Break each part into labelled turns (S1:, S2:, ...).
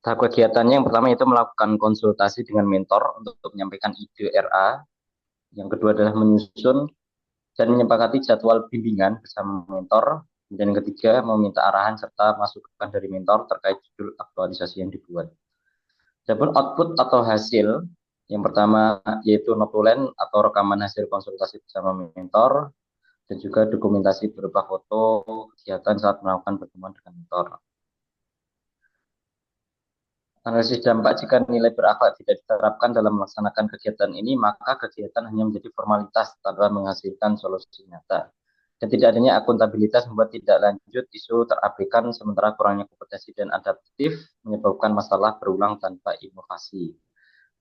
S1: Tahap kegiatannya yang pertama itu melakukan konsultasi dengan mentor untuk menyampaikan ide RA. Yang kedua adalah menyusun dan menyepakati jadwal bimbingan bersama mentor. Dan yang ketiga, meminta arahan serta masukan dari mentor terkait judul aktualisasi yang dibuat. Adapun output atau hasil, yang pertama yaitu notulen atau rekaman hasil konsultasi bersama mentor, dan juga dokumentasi berupa foto kegiatan saat melakukan pertemuan dengan mentor. Analisis dampak jika nilai berakhlak tidak diterapkan dalam melaksanakan kegiatan ini, maka kegiatan hanya menjadi formalitas tanpa menghasilkan solusi nyata. Dan tidak adanya akuntabilitas membuat tidak lanjut isu terabaikan sementara kurangnya kompetensi dan adaptif menyebabkan masalah berulang tanpa inovasi.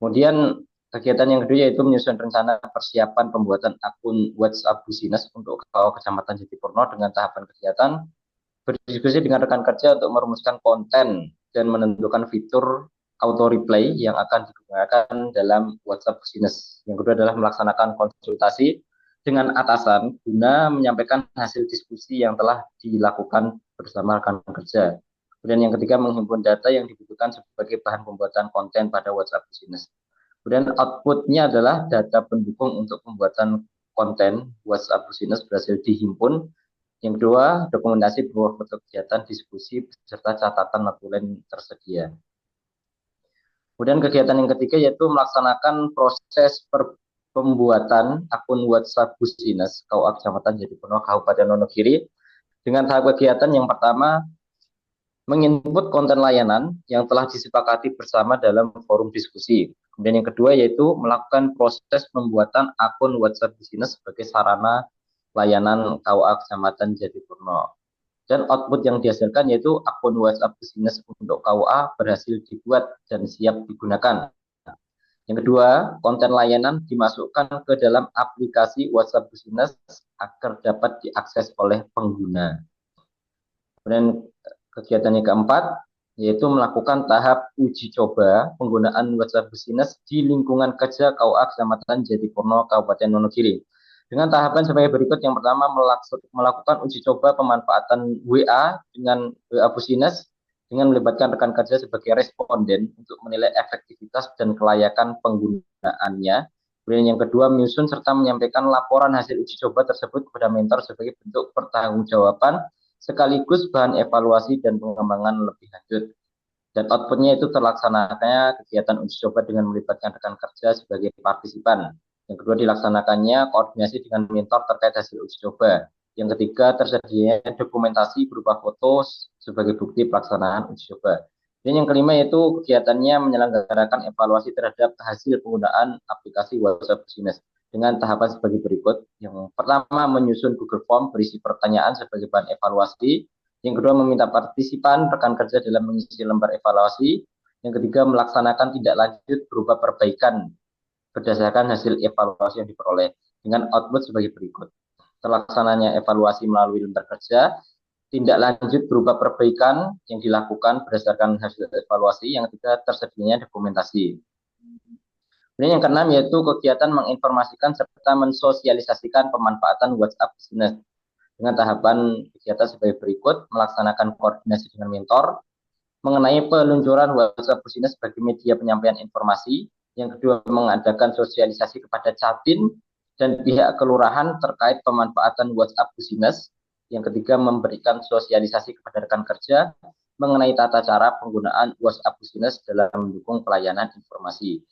S1: Kemudian kegiatan yang kedua yaitu menyusun rencana persiapan pembuatan akun WhatsApp Business untuk Kecamatan Jatipurno dengan tahapan kegiatan, berdiskusi dengan rekan kerja untuk merumuskan konten dan menentukan fitur auto reply yang akan digunakan dalam WhatsApp Business. Yang kedua adalah melaksanakan konsultasi dengan atasan guna menyampaikan hasil diskusi yang telah dilakukan bersama rekan kerja. Kemudian yang ketiga menghimpun data yang dibutuhkan sebagai bahan pembuatan konten pada WhatsApp Business. Kemudian outputnya adalah data pendukung untuk pembuatan konten WhatsApp Business berhasil dihimpun. Yang kedua, dokumentasi berupa foto kegiatan, diskusi, beserta catatan notulen tersedia. Kemudian kegiatan yang ketiga yaitu melaksanakan proses pembuatan akun WhatsApp Business KUA Kecamatan Jatipurno Kabupaten Wonogiri dengan tahap kegiatan yang pertama menginput konten layanan yang telah disepakati bersama dalam forum diskusi. Kemudian yang kedua yaitu melakukan proses pembuatan akun WhatsApp Business sebagai sarana layanan KUA Kecamatan Jatipurno. Dan output yang dihasilkan yaitu akun WhatsApp Business untuk KUA berhasil dibuat dan siap digunakan. Yang kedua, konten layanan dimasukkan ke dalam aplikasi WhatsApp Business agar dapat diakses oleh pengguna. Kemudian kegiatan yang keempat, yaitu melakukan tahap uji coba penggunaan WhatsApp Business di lingkungan kerja KUA Kecamatan Jatipurno Kabupaten Wonogiri. Dengan tahapan sebagai berikut, yang pertama melakukan uji coba pemanfaatan WA dengan WA Business dengan melibatkan rekan kerja sebagai responden untuk menilai efektivitas dan kelayakan penggunaannya. Kemudian yang kedua, menyusun serta menyampaikan laporan hasil uji coba tersebut kepada mentor sebagai bentuk pertanggungjawaban sekaligus bahan evaluasi dan pengembangan lebih lanjut. Dan outputnya itu terlaksananya kegiatan uji coba dengan melibatkan rekan kerja sebagai partisipan. Yang kedua, dilaksanakannya koordinasi dengan mentor terkait hasil uji coba. Yang ketiga, tersedianya dokumentasi berupa foto sebagai bukti pelaksanaan uji coba. Dan yang kelima yaitu kegiatannya menyelenggarakan evaluasi terhadap hasil penggunaan aplikasi WhatsApp Business dengan tahapan sebagai berikut. Yang pertama, menyusun Google Form berisi pertanyaan sebagai bahan evaluasi. Yang kedua, meminta partisipan rekan kerja dalam mengisi lembar evaluasi. Yang ketiga, melaksanakan tindak lanjut berupa perbaikan berdasarkan hasil evaluasi yang diperoleh dengan output sebagai berikut. Terlaksananya evaluasi melalui lembar kerja, tindak lanjut berupa perbaikan yang dilakukan berdasarkan hasil evaluasi. Yang ketiga, tersedianya dokumentasi. Kemudian yang keenam yaitu kegiatan menginformasikan serta mensosialisasikan pemanfaatan WhatsApp Business dengan tahapan kegiatan sebagai berikut: melaksanakan koordinasi dengan mentor mengenai peluncuran WhatsApp Business sebagai media penyampaian informasi. Yang kedua, mengadakan sosialisasi kepada Catin dan pihak kelurahan terkait pemanfaatan WhatsApp Business. Yang ketiga, memberikan sosialisasi kepada rekan kerja mengenai tata cara penggunaan WhatsApp Business dalam mendukung pelayanan informasi.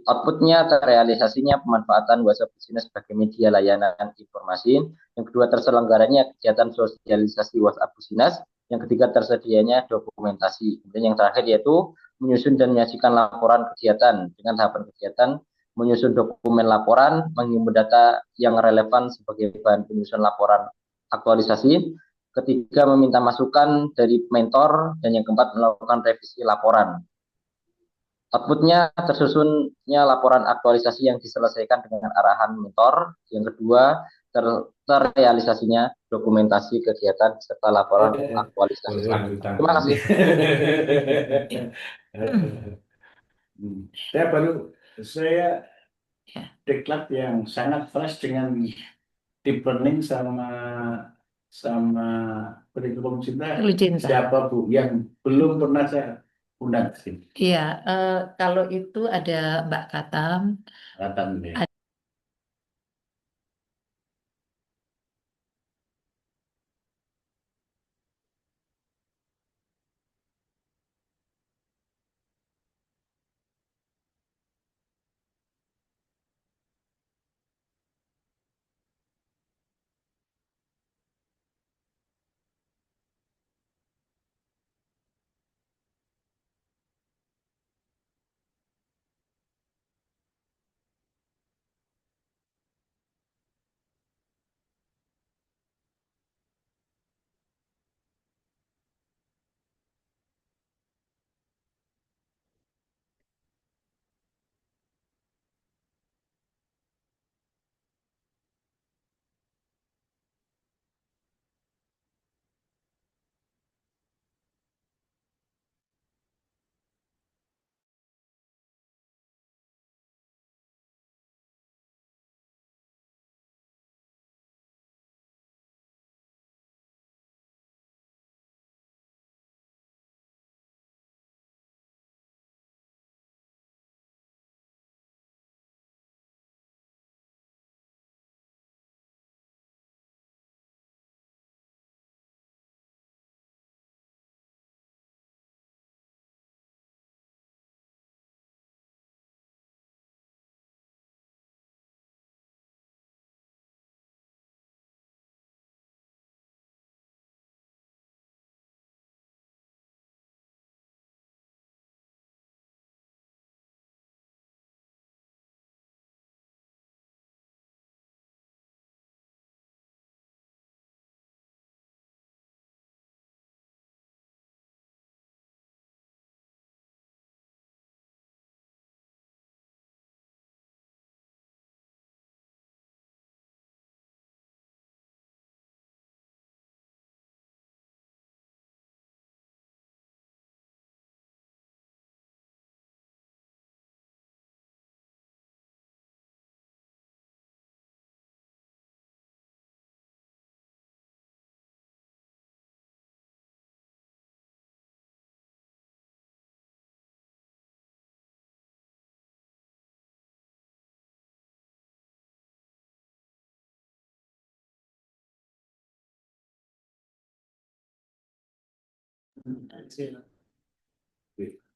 S1: Outputnya terrealisasinya pemanfaatan WhatsApp Business sebagai media layanan informasi. Yang kedua, terselenggaranya kegiatan sosialisasi WhatsApp Business. Yang ketiga, tersedianya dokumentasi. Dan yang terakhir yaitu menyusun dan menyajikan laporan kegiatan. Dengan tahapan kegiatan, menyusun dokumen laporan, mengimpun data yang relevan sebagai bahan penyusun laporan aktualisasi. Ketiga, meminta masukan dari mentor. Dan yang keempat, melakukan revisi laporan. Outputnya tersusunnya laporan aktualisasi yang diselesaikan dengan arahan mentor. Yang kedua, terrealisasinya dokumentasi kegiatan serta laporan aktualisasi
S2: Boleh
S1: selanjutnya.
S2: lanjutan.
S1: Terima kasih.
S2: Saya baru saya
S3: Ya,
S2: diklat yang sangat fresh dengan deep learning sama sama perhitungan cinta.
S3: Lucinta.
S2: Siapa Bu yang belum pernah saya Udah sih,
S3: Iya, kalau itu ada Mbak Katam.
S2: datang deh.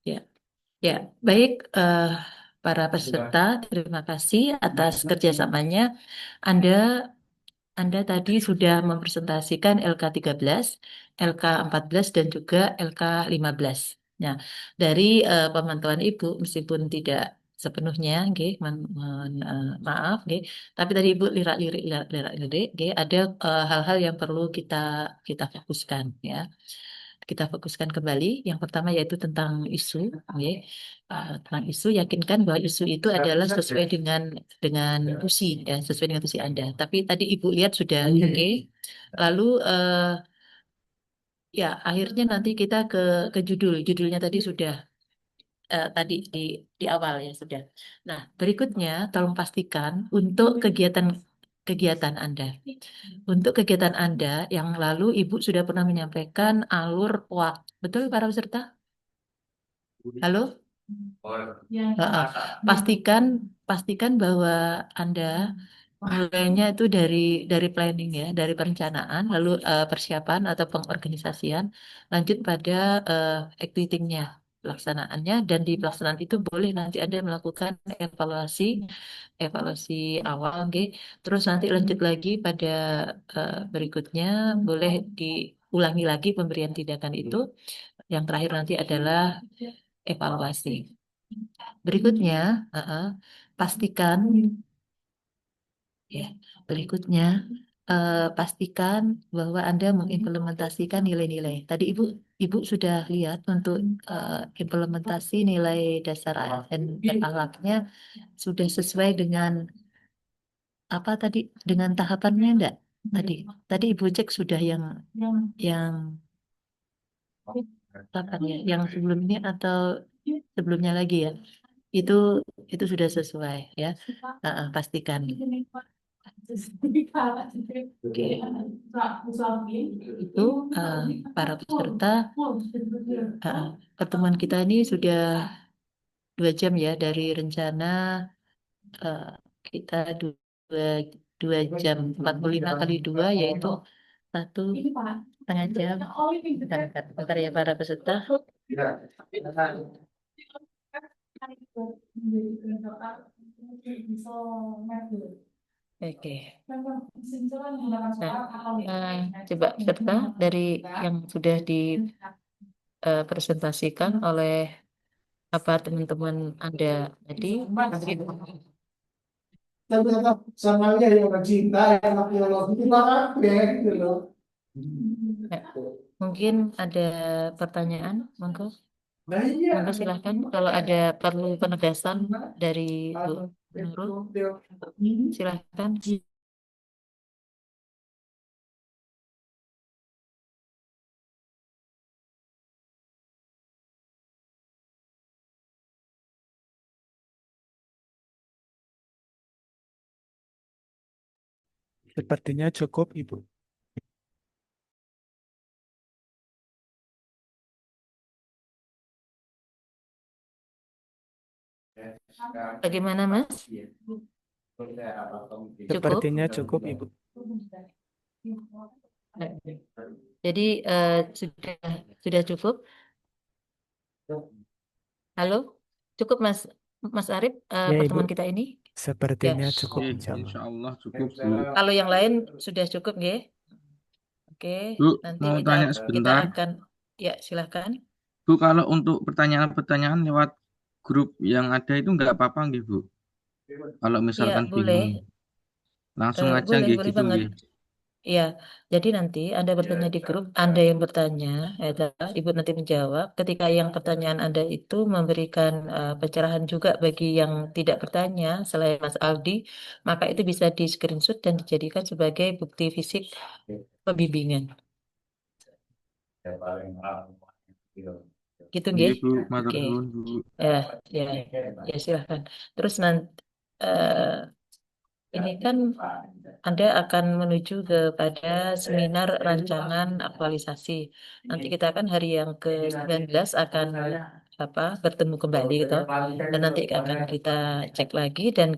S3: Ya, ya, baik, para peserta, terima kasih atas kerjasamanya. Anda Anda tadi sudah mempresentasikan LK13, LK14, dan juga LK15. Nah, dari pemantauan Ibu, meskipun tidak sepenuhnya, nggih, maaf, nggih, tapi tadi Ibu lirak-lirik, nggih, ada hal-hal yang perlu kita kita fokuskan, ya. Kita fokuskan kembali. Yang pertama yaitu tentang isu, nggih. Tentang isu, yakinkan bahwa isu itu adalah sesuai dengan tusi, ya, sesuai dengan tusi Anda. Tapi tadi Ibu lihat sudah oke. Lalu ya akhirnya nanti kita ke judul. Judulnya tadi sudah tadi di awal ya sudah. Nah, berikutnya tolong pastikan untuk kegiatan Anda. Untuk kegiatan Anda yang lalu Ibu sudah pernah menyampaikan alur waktu. Betul para peserta? Halo? Heeh. Pastikan pastikan bahwa Anda mulainya itu dari planning ya, dari perencanaan, lalu persiapan atau pengorganisasian, lanjut pada eh, activity-nya, pelaksanaannya, dan di pelaksanaan itu boleh nanti Anda melakukan evaluasi, evaluasi awal, oke. Terus nanti lanjut lagi pada berikutnya, boleh diulangi lagi pemberian tindakan itu. Yang terakhir nanti adalah evaluasi. Berikutnya, pastikan ya, berikutnya pastikan bahwa Anda mengimplementasikan nilai-nilai. Tadi Ibu sudah lihat untuk implementasi nilai dasar ASN dan akhlaknya sudah sesuai dengan apa tadi, dengan tahapannya enggak? Tadi tadi Ibu cek sudah yang tahapannya yang sebelumnya atau sebelumnya lagi ya. Itu itu sudah sesuai ya. Pastikan. Oke, itu para peserta pertemuan kita ini sudah 2 jam ya dari rencana eh, kita dua, 2 jam 45 kali 2 yaitu 1,5 jam. Bentar ya para peserta. Oke. Coba peserta dari yang sudah dipresentasikan oleh apa teman-teman Anda tadi,
S4: sama aja yang cinta yang biologi itu apa gitu loh.
S3: mungkin ada pertanyaan, monggo.
S4: Nah iya.
S3: Monggo silahkan kalau ada perlu penegasan dari Bu Nurul, silahkan.
S4: Sepertinya cukup, Ibu.
S3: Bagaimana Mas? Cukup?
S4: Sepertinya cukup, Ibu.
S3: Jadi sudah cukup? Halo? Cukup Mas Mas Arif
S4: Ya, Ibu.
S3: pertemuan kita ini?
S4: Sepertinya
S3: Ya.
S4: cukup,
S5: Oke,
S4: insya Allah.
S5: insya Allah cukup, Bu.
S3: Kalau yang lain sudah cukup nggih? Oke,
S5: Bu,
S3: nanti
S5: mau
S3: kita
S5: tanya
S3: kita
S5: sebentar.
S3: akan ya silakan.
S5: Bu, kalau untuk pertanyaan-pertanyaan lewat grup yang ada itu nggak apa-apa nggih, Bu? Kalau
S3: Iya,
S5: misalkan
S3: boleh.
S5: bingung, langsung aja
S3: Boleh
S5: nggih gitu
S3: banget.
S5: nggih.
S3: Iya, jadi nanti Anda bertanya di grup, Anda yang bertanya, ya, Ibu nanti menjawab. Ketika yang pertanyaan Anda itu memberikan pencerahan juga bagi yang tidak bertanya, selain Mas Aldi, maka itu bisa di screenshot dan dijadikan sebagai bukti fisik pembimbingan. Gitu nggih?
S5: Nggih, Bu, matur
S3: Oke.
S5: nuwun, Bu.
S3: Ya, ya, ya silahkan. Terus nanti ini kan Anda akan menuju kepada seminar rancangan aktualisasi. Nanti kita akan hari yang ke-19 akan bertemu kembali gitu. Dan nanti akan kita cek lagi dan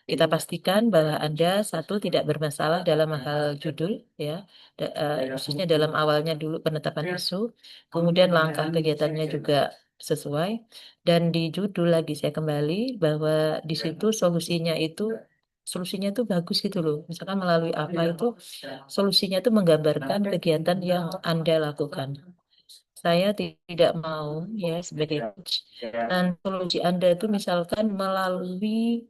S3: kita pastikan bahwa Anda satu tidak bermasalah dalam hal judul ya. Khususnya dalam awalnya dulu penetapan isu, kemudian langkah kegiatannya juga sesuai dan di judul lagi saya kembali bahwa di situ solusinya itu bagus gitu loh. Misalkan melalui apa itu solusinya itu menggambarkan kegiatan yang Anda lakukan. Saya tidak mau ya sebagai coach dan solusi Anda itu misalkan melalui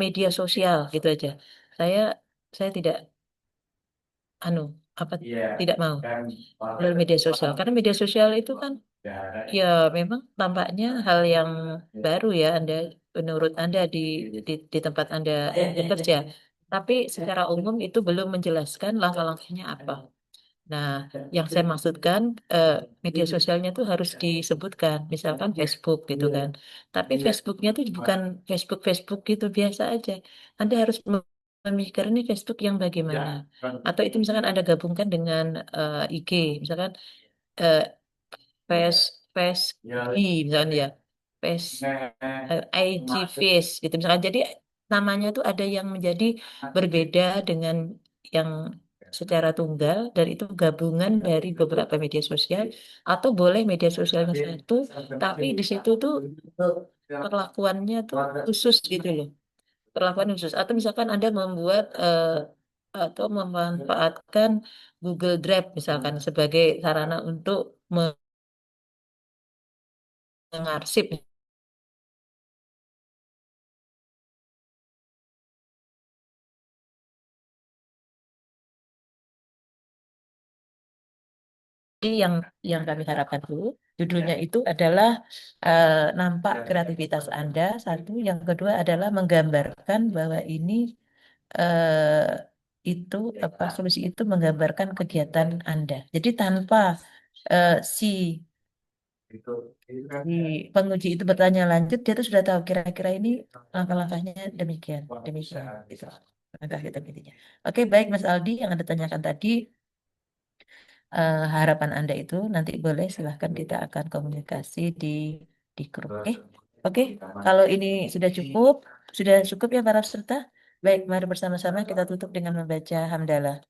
S3: media sosial gitu aja. Saya saya tidak anu apa tidak mau melalui media sosial karena media sosial itu kan ya memang tampaknya hal yang baru ya Anda menurut Anda di tempat Anda bekerja. Tapi secara umum itu belum menjelaskan langkah-langkahnya apa. Nah, yang saya maksudkan media sosialnya tuh harus disebutkan, misalkan Facebook gitu kan. Tapi Facebooknya tuh bukan Facebook gitu biasa aja. Anda harus memikirkan ini Facebook yang bagaimana. Atau itu misalkan Anda gabungkan dengan IG, misalkan eh, Face Face misalnya ya. Face IG Face gitu misalkan. Jadi namanya tuh ada yang menjadi berbeda dengan yang secara tunggal dan itu gabungan dari beberapa media sosial atau boleh media sosialnya satu tapi di situ tuh perlakuannya tuh khusus gitu loh perlakuan khusus atau misalkan Anda membuat atau memanfaatkan Google Drive misalkan sebagai sarana untuk mengarsip. Jadi yang kami harapkan dulu judulnya itu adalah nampak kreativitas Anda satu, yang kedua adalah menggambarkan bahwa ini eh, itu solusi itu menggambarkan kegiatan Anda. Jadi tanpa si Si penguji itu bertanya lanjut, dia tuh sudah tahu kira-kira ini langkah-langkahnya demikian, demikian, gitu. Langkah kita intinya. Oke, baik Mas Aldi yang Anda tanyakan tadi, harapan Anda itu nanti boleh silahkan kita akan komunikasi di grup. Oke, kalau ini sudah cukup ya para peserta. Baik, mari bersama-sama kita tutup dengan membaca hamdalah.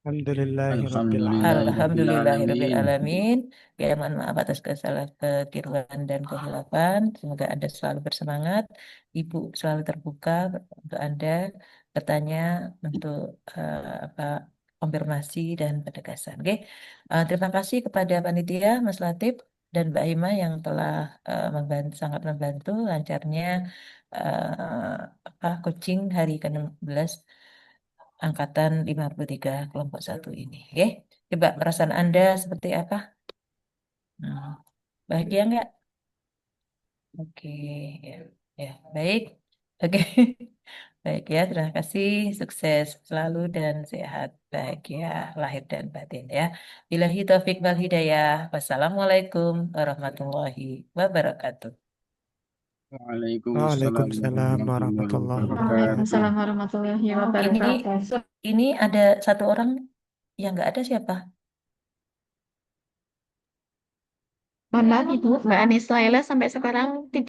S3: Alhamdulillahirrabbilalamin. Ya, mohon maaf atas kekeliruan dan kehilafan. Semoga Anda selalu bersemangat. Ibu selalu terbuka untuk Anda bertanya untuk konfirmasi dan penegasan. Oke. Terima kasih kepada panitia Mas Latif dan Mbak Ima yang telah sangat membantu lancarnya coaching hari ke-16 angkatan 53 kelompok 1 ini. Oke. Coba perasaan Anda seperti apa? Bahagia nggak? Oke, ya, ya, baik. Oke, baik ya. Terima kasih, sukses selalu dan sehat, bahagia lahir dan batin ya. Billahi taufik wal hidayah. Wassalamualaikum warahmatullahi wabarakatuh.
S5: Waalaikumsalam
S6: Waalaikumsalam
S5: warahmatullahi
S6: warahmatullahi
S5: wabarakatuh.
S6: wabarakatuh.
S7: Waalaikumsalam warahmatullahi
S3: Ini
S7: wabarakatuh.
S3: ini ada satu orang yang nggak ada siapa?
S7: Mohon maaf Ibu, Mbak Anissa Ella sampai sekarang tidak